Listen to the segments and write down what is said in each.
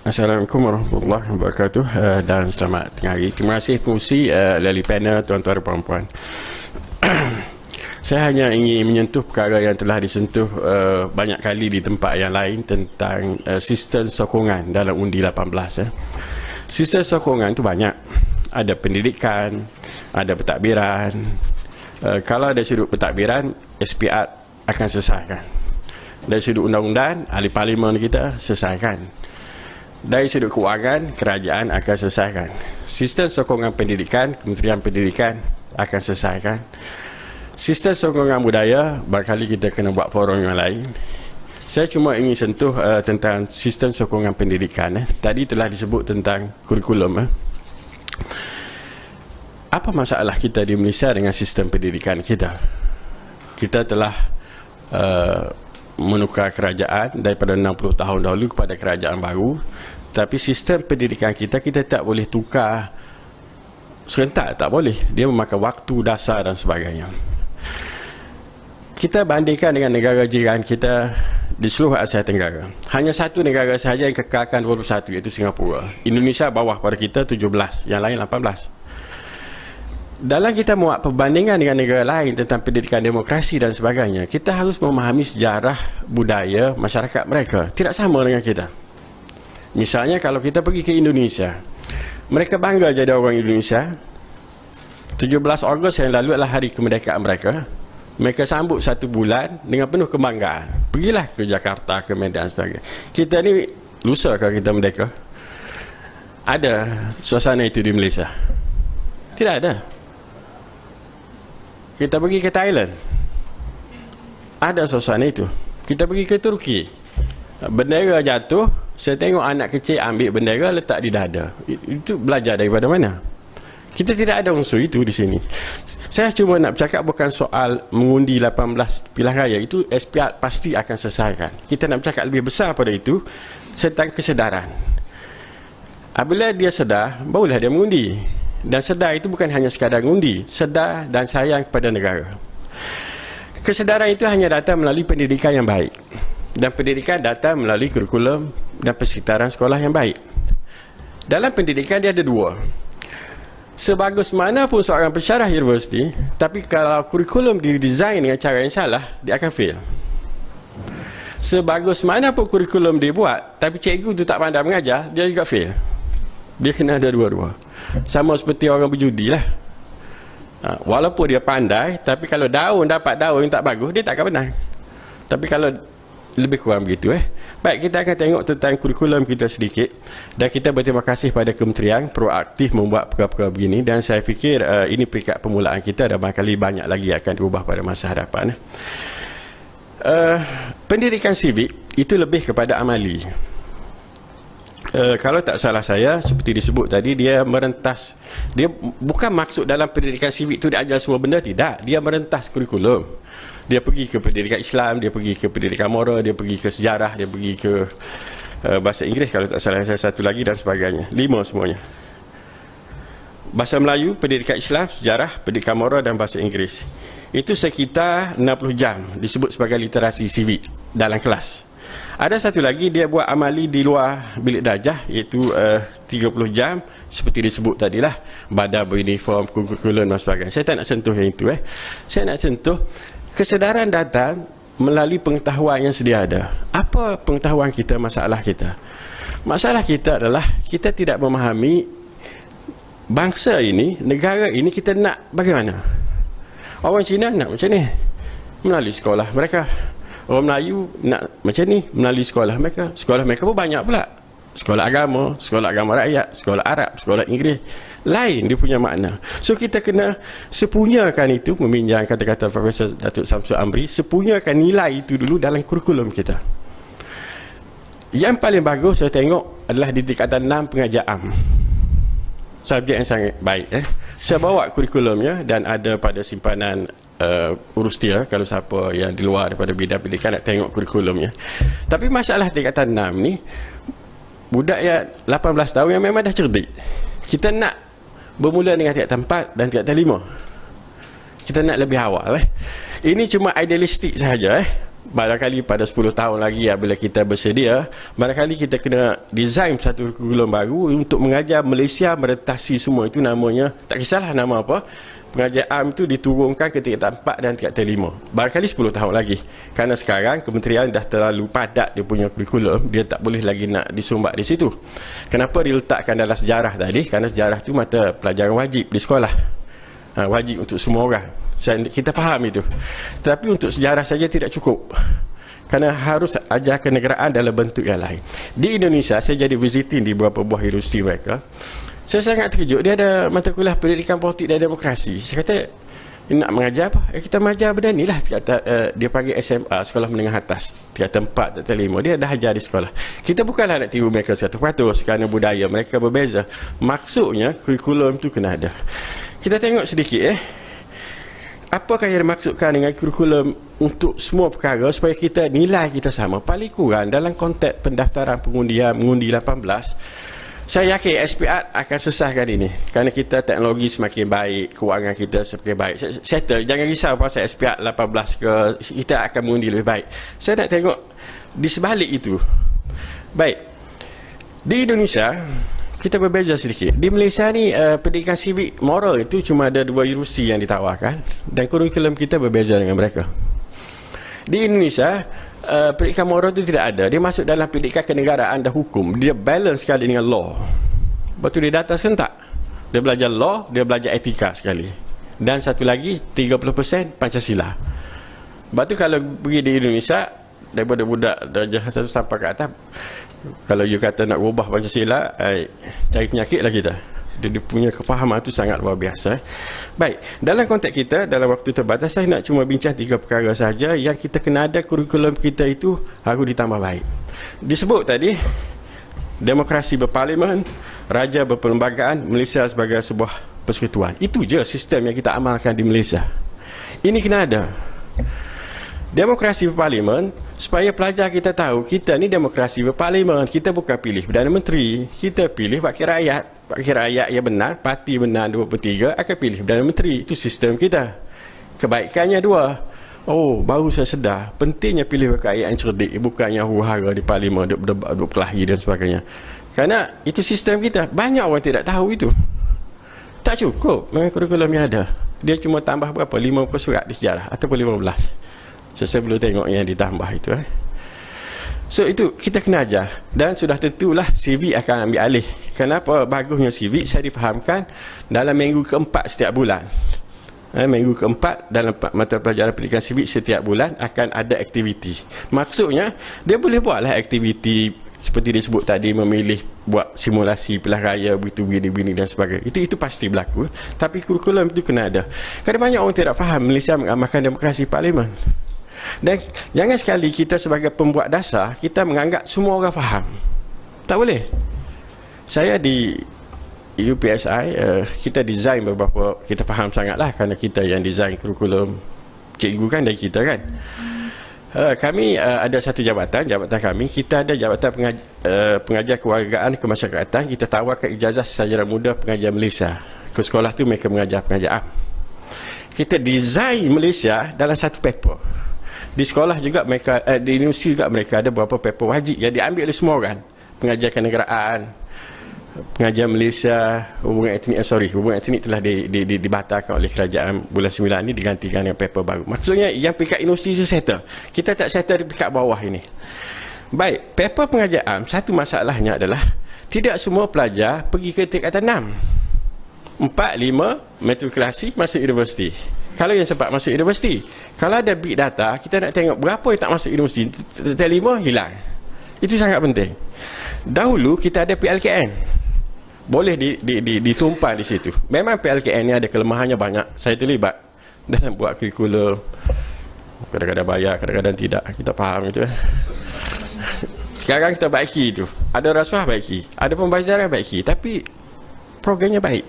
Assalamualaikum warahmatullahi wabarakatuh dan selamat tengah hari. Terima kasih pengurusi dari panel tuan-tuan dan puan-puan. Saya hanya ingin menyentuh perkara yang telah disentuh banyak kali di tempat yang lain tentang sistem sokongan dalam undi 18. Sistem sokongan itu banyak. Ada pendidikan, ada pentadbiran. Kalau dari sudut pentadbiran, SPR akan selesaikan. Dari sudut undang-undang, ahli parlimen kita selesaikan. Dari sudut kewangan, kerajaan akan selesaikan. Sistem sokongan pendidikan, Kementerian Pendidikan akan selesaikan. Sistem sokongan budaya, barangkali kita kena buat forum yang lain. Saya cuma ingin sentuh tentang sistem sokongan pendidikan. Tadi telah disebut tentang kurikulum. Apa masalah kita di Malaysia dengan sistem pendidikan kita? Kita telah menukar kerajaan daripada 60 tahun dahulu kepada kerajaan baru, tapi sistem pendidikan kita tak boleh tukar serentak, tak boleh. Dia memakan waktu, dasar dan sebagainya. Kita bandingkan dengan negara jiran kita di seluruh Asia Tenggara. Hanya satu negara sahaja yang kekalkan 21, iaitu Singapura. Indonesia bawah pada kita 17, yang lain 18. Dalam kita buat perbandingan dengan negara lain tentang pendidikan demokrasi dan sebagainya, kita harus memahami sejarah, budaya, masyarakat mereka. Tidak sama dengan kita. Misalnya kalau kita pergi ke Indonesia, mereka bangga jadi orang Indonesia. 17 Ogos yang lalu adalah hari kemerdekaan mereka. Mereka sambut 1 bulan dengan penuh kebanggaan. Pergilah ke Jakarta, ke Medan dan sebagainya. Kita ni lusa kalau kita merdeka. Ada suasana itu di Malaysia? Tidak ada. Kita pergi ke Thailand, ada suasana itu. Kita pergi ke Turki, bendera jatuh, saya tengok anak kecil ambil bendera letak di dada. Itu belajar daripada mana? Kita tidak ada unsur itu di sini. Saya cuma nak bercakap bukan soal mengundi 18 pilihan raya. Itu SPR pasti akan selesaikan. Kita nak bercakap lebih besar pada itu tentang kesedaran. Apabila dia sedar, barulah dia mengundi. Dan sedar itu bukan hanya sekadar mengundi, sedar dan sayang kepada negara. Kesedaran itu hanya datang melalui pendidikan yang baik. Dan pendidikan datang melalui kurikulum dan persekitaran sekolah yang baik. Dalam pendidikan dia ada dua. Sebagus mana pun seorang pensyarah universiti, tapi kalau kurikulum didesain dengan cara yang salah, dia akan fail. Sebagus mana pun kurikulum dibuat, tapi cikgu itu tak pandai mengajar, dia juga fail. Dia kena ada dua-dua. Sama seperti orang berjudi lah. Walaupun dia pandai, tapi kalau dapat daun yang tak bagus, dia tak akan menang. Tapi kalau lebih kurang begitu. Baik, kita akan tengok tentang kurikulum kita sedikit. Dan kita berterima kasih pada kementerian proaktif membuat perkara-perkara begini. Dan saya fikir ini peringkat permulaan kita dan barangkali banyak lagi akan diubah pada masa hadapan. Pendidikan sivik itu lebih kepada amali. Kalau tak salah saya, seperti disebut tadi, dia merentas. Dia bukan maksud dalam pendidikan sivik itu dia ajar semua benda, tidak. Dia merentas kurikulum. Dia pergi ke pendidikan Islam, dia pergi ke pendidikan moral, dia pergi ke sejarah, dia pergi ke bahasa Inggeris kalau tak salah saya, satu lagi dan sebagainya. 5 semuanya. Bahasa Melayu, pendidikan Islam, sejarah, pendidikan moral dan bahasa Inggeris. Itu sekitar 60 jam disebut sebagai literasi sivik dalam kelas. Ada satu lagi, dia buat amali di luar bilik darjah, iaitu 30 jam seperti disebut tadilah, badan beruniform, kurikulum dan sebagainya. Saya tak nak sentuh yang itu. Saya nak sentuh kesedaran datang melalui pengetahuan yang sedia ada. Apa pengetahuan kita, masalah kita? Masalah kita adalah kita tidak memahami bangsa ini, negara ini kita nak bagaimana. Orang Cina nak macam ni, melalui sekolah mereka. Orang Melayu nak macam ni, melalui sekolah mereka. Sekolah mereka pun banyak pula. Sekolah agama rakyat, sekolah Arab, sekolah Inggeris. Lain dia punya makna. So kita kena sepunyakan itu, meminjam kata-kata Profesor Datuk Samsul Amri, sepunyakan nilai itu dulu dalam kurikulum kita. Yang paling bagus saya tengok adalah di tingkatan 6 pengajar am. Subjek yang sangat baik. Saya bawa kurikulumnya dan ada pada simpanan urus dia kalau siapa yang di luar daripada bidang pendidikan nak tengok kurikulumnya. Tapi masalah tingkatan 6 ni, budak yang 18 tahun yang memang dah cerdik. Kita nak bermula dengan tingkatan 4 dan tingkatan 5. Kita nak lebih awal. Ini cuma idealistik sahaja. barangkali pada 10 tahun lagi bila kita bersedia, barangkali kita kena design satu kurikulum baru untuk mengajar Malaysia merentasi semua. Itu namanya, tak kisahlah nama apa, pengajar am itu diturunkan ke tingkatan 4 dan tingkatan 5. Barangkali 10 tahun lagi. Kerana sekarang kementerian dah terlalu padat dia punya kurikulum, dia tak boleh lagi nak disumbat di situ. Kenapa diletakkan dalam sejarah tadi? Kerana sejarah itu mata pelajaran wajib di sekolah. Wajib untuk semua orang. Kita faham itu. Tetapi untuk sejarah saja tidak cukup. Kerana harus ajar kenegaraan dalam bentuk yang lain. Di Indonesia, saya jadi visiting di beberapa buah universiti mereka. Saya sangat terkejut. Dia ada mata kuliah pendidikan politik dan demokrasi. Saya kata, nak mengajar apa? Kita mengajar benda ni lah. Dia panggil SMA, sekolah menengah atas. Tingkatan 4, tingkatan 5. Dia dah ajar di sekolah. Kita bukanlah nak tiru mereka 100% kerana budaya mereka berbeza. Maksudnya, kurikulum tu kena ada. Kita tengok sedikit apakah yang dimaksudkan dengan kurikulum untuk semua perkara supaya kita nilai kita sama. Paling kurang dalam konteks pendaftaran pengundian mengundi 18, saya yakin SPR akan sesahkan ini. Kerana kita teknologi semakin baik, kewangan kita semakin baik. Settle, jangan risau pasal SPR 18 ke, kita akan mengundi lebih baik. Saya nak tengok di sebalik itu. Baik, di Indonesia kita berbeza sedikit. Di Malaysia ni pendidikan sivik moral itu cuma ada 2 universiti yang ditawarkan dan kurikulum kita berbeza dengan mereka. Di Indonesia pendidikan moral itu tidak ada. Dia masuk dalam pendidikan kenegaraan dan hukum. Dia balance sekali dengan law. Betul dia atas kan tak? Dia belajar law, dia belajar etika sekali. Dan satu lagi 30% Pancasila. Sebab tu kalau pergi di Indonesia, daripada budak darjah 1 sampai ke atas, kalau you kata nak ubah Pancasila, cari penyakit lah kita. Dia punya kefahaman tu sangat luar biasa. Baik, dalam konteks kita, dalam waktu terbatas, saya nak cuma bincang 3 perkara sahaja yang kita kena ada. Kurikulum kita itu harus ditambah baik. Disebut tadi, demokrasi berparlimen, raja berperlembagaan, Malaysia sebagai sebuah persekutuan. Itu je sistem yang kita amalkan di Malaysia. Ini kena ada. Demokrasi berparlimen, supaya pelajar kita tahu kita ni demokrasi berparlimen. Kita bukan pilih Perdana Menteri, kita pilih wakil rakyat. Wakil rakyat yang benar, parti benar 2/3 akan pilih Perdana Menteri. Itu sistem kita. Kebaikannya 2. Baru saya sedar pentingnya pilih wakil rakyat yang cerdik, bukan yang huru-hara di parlimen, duk kelahi dan sebagainya. Kerana itu sistem kita. Banyak orang tidak tahu itu. Tak cukup dengan kurikulum yang ada. Dia cuma tambah berapa? 5 muka surat di sejarah ataupun 15. Saya belum tengok yang ditambah itu. So itu kita kena ajar. Dan sudah tentulah CV akan ambil alih. Kenapa bagusnya CV? Saya difahamkan dalam minggu keempat setiap bulan. Minggu keempat dalam mata pelajaran pendidikan CV setiap bulan akan ada aktiviti. Maksudnya dia boleh buatlah aktiviti seperti disebut tadi, memilih buat simulasi pilihan raya, begitu begini dan sebagainya. Itu pasti berlaku. Tapi kurikulum itu kena ada. Kerana banyak orang tidak faham Malaysia mengamalkan demokrasi parlimen. Dan jangan sekali kita sebagai pembuat dasar kita menganggap semua orang faham. Tak boleh. Saya di UPSI kita design beberapa, kita faham sangatlah kerana kita yang design kurikulum. Cikgu kan dari kita kan. Kami ada satu jabatan kami, kita ada jabatan pengajar kewargaan kemasyarakatan. Kita tawarkan ijazah sarjana muda pengajar Malaysia. Ke sekolah tu mereka mengajar pengajar am. Kita design Malaysia dalam satu paper. Di sekolah juga mereka, di universiti juga mereka ada beberapa paper wajib yang diambil oleh semua orang. Pengajar kenegaraan, pengajar Malaysia, hubungan etnik telah dibatalkan oleh kerajaan bulan 9 ni, digantikan dengan paper baru. Maksudnya yang peringkat universiti itu settle. Kita tak settle di peringkat bawah ini. Baik, paper pengajar satu masalahnya adalah tidak semua pelajar pergi ke tingkatan 6. 4, 5 matrikulasi masuk universiti. Kalau yang sempat masuk universiti, kalau ada big data, kita nak tengok berapa yang tak masuk universiti. Tingkatan 5 hilang. Itu sangat penting. Dahulu kita ada PLKN, boleh ditumpang di situ. Memang PLKN ni ada kelemahannya banyak. Saya terlibat dalam buat kurikulum. Kadang-kadang bayar, kadang-kadang tidak. Kita faham itu. Sekarang kita baiki itu. Ada rasuah baiki, ada pembayaran baiki, tapi programnya baik.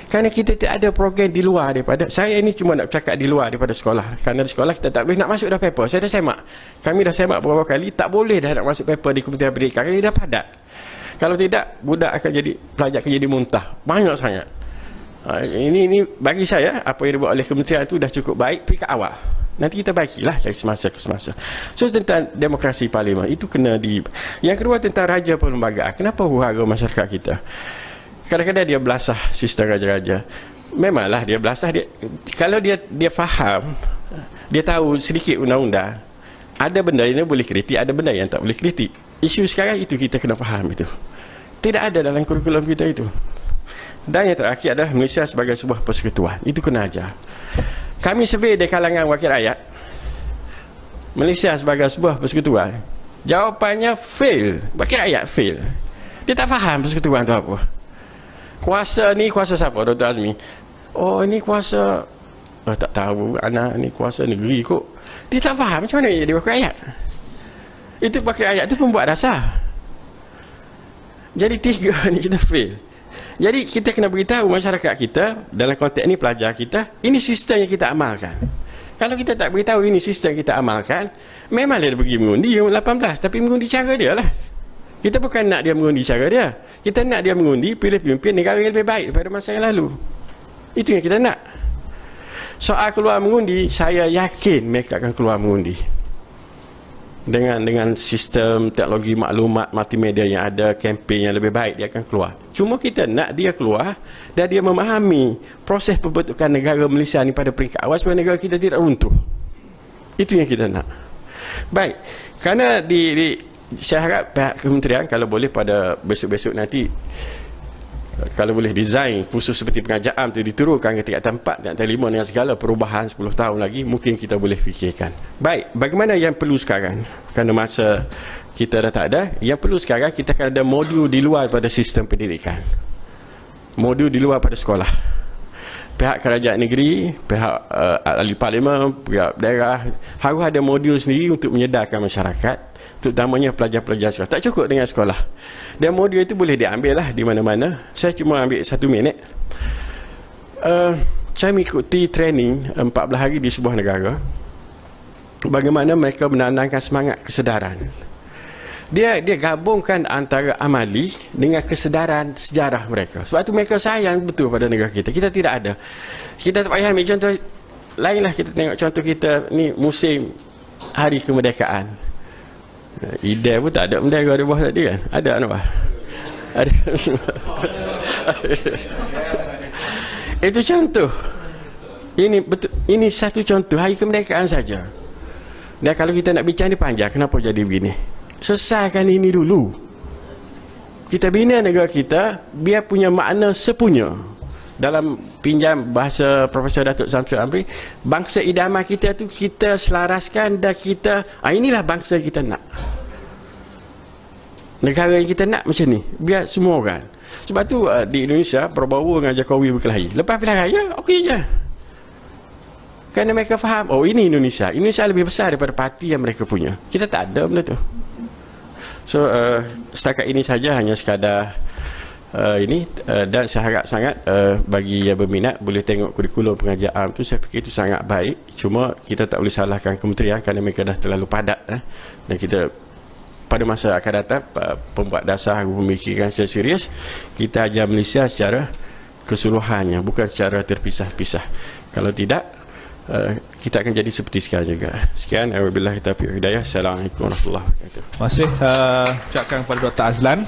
Kerana kita tidak ada program di luar daripada, saya ini cuma nak cakap di luar daripada sekolah. Kerana di sekolah kita tak boleh nak masuk dah paper. Saya dah semak. Kami dah semak beberapa kali, tak boleh dah nak masuk paper di Kementerian Pendidikan. Kerana dia dah padat. Kalau tidak, budak akan jadi, pelajar akan jadi muntah. Banyak sangat. Ini bagi saya, apa yang dibuat oleh kementerian itu dah cukup baik peringkat awal. Nanti kita baikilah dari semasa ke semasa. So tentang demokrasi parlimen itu kena di. Yang kedua tentang raja perlembagaan. Kenapa huru-hara masyarakat kita? Kadang-kadang dia belasah sistem raja-raja. Memanglah dia belasah, kalau dia faham, dia tahu sedikit undang-undang, ada benda yang boleh kritik, ada benda yang tak boleh kritik. Isu sekarang itu kita kena faham itu. Tidak ada dalam kurikulum kita itu. Dan yang terakhir adalah Malaysia sebagai sebuah persekutuan. Itu kena ajar. Kami survey di kalangan wakil rakyat, Malaysia sebagai sebuah persekutuan, jawapannya fail. Wakil rakyat fail. Dia tak faham persekutuan itu apa. Kuasa ni kuasa siapa, Dr. Azmi? Oh, ini kuasa tak tahu, anak ni kuasa negeri kot. Dia tak faham macam mana dia wakil rakyat. Itu wakil rakyat itu pembuat dasar. Jadi tiga ni kita fail. Jadi kita kena beritahu masyarakat kita, dalam konteks ni pelajar kita, ini sistem yang kita amalkan. Kalau kita tak beritahu ini sistem yang kita amalkan, memang dia pergi mengundi umur 18, tapi mengundi cara dia lah. Kita bukan nak dia mengundi cara dia. Kita nak dia mengundi pilih pemimpin negara yang lebih baik daripada masa yang lalu. Itu yang kita nak. Soal keluar mengundi, saya yakin mereka akan keluar mengundi. Dengan sistem teknologi maklumat multimedia yang ada, kempen yang lebih baik, dia akan keluar. Cuma kita nak dia keluar dan dia memahami proses pembentukan negara Malaysia ni pada peringkat awal supaya negara kita tidak runtuh. Itu yang kita nak. Baik, kerana saya harap pihak kementerian kalau boleh pada besok-besok nanti, kalau boleh design khusus seperti pengajaran itu diturunkan ke tingkatan 4 dan 5 dengan segala perubahan 10 tahun lagi, mungkin kita boleh fikirkan. Baik, bagaimana yang perlu sekarang? Kerana masa kita dah tak ada, yang perlu sekarang kita akan ada modul di luar pada sistem pendidikan. Modul di luar pada sekolah. Pihak kerajaan negeri, pihak ahli parlimen, pihak daerah harus ada modul sendiri untuk menyedarkan masyarakat, terutamanya pelajar-pelajar sekolah. Tak cukup dengan sekolah. Dan modul itu boleh diambil lah di mana-mana. Saya cuma ambil 1 minit. Saya mengikuti training 14 hari di sebuah negara. Bagaimana mereka menanamkan semangat kesedaran. Dia gabungkan antara amali dengan kesedaran sejarah mereka. Sebab itu mereka sayang betul pada negara kita. Kita tidak ada. Kita tak payah ambil contoh lainlah. Kita tengok contoh kita ni musim hari kemerdekaan. Ida pun tak ada bendera di bawah tadi kan? Ada Anwar? Ada. Itu contoh. Ini betul, ini satu contoh hari kemerdekaan saja. Dan kalau kita nak bincang ni panjang, kenapa jadi begini? Selesaikan ini dulu. Kita bina negara kita biar punya makna sepunya. Dalam pinjam bahasa Profesor Datuk Samsul Amri, bangsa idaman kita tu kita selaraskan dan kita, inilah bangsa kita nak. Negara yang kita nak macam ni, biar semua orang. Sebab tu di Indonesia Prabowo dengan Jokowi berkelahi. Lepas pilihan raya, okey je. Kerana mereka faham, oh ini Indonesia. Indonesia lebih besar daripada parti yang mereka punya. Kita tak ada benda tu. So setakat ini saja, hanya sekadar ini dan saya harap sangat bagi yang berminat boleh tengok kurikulum pengajaran tu. Saya fikir itu sangat baik. Cuma kita tak boleh salahkan kementerian kerana mereka dah terlalu padat dan kita pada masa akan datang pembuat dasar memikirkan secara serius. Kita ajar Malaysia secara keseluruhannya, bukan secara terpisah-pisah. Kalau tidak kita akan jadi seperti sekarang juga. Sekian, wabillahi taufiq wal hidayah. Assalamualaikum warahmatullahi wabarakatuh. Terima kasih ucapkan kepada Dr. Azlan.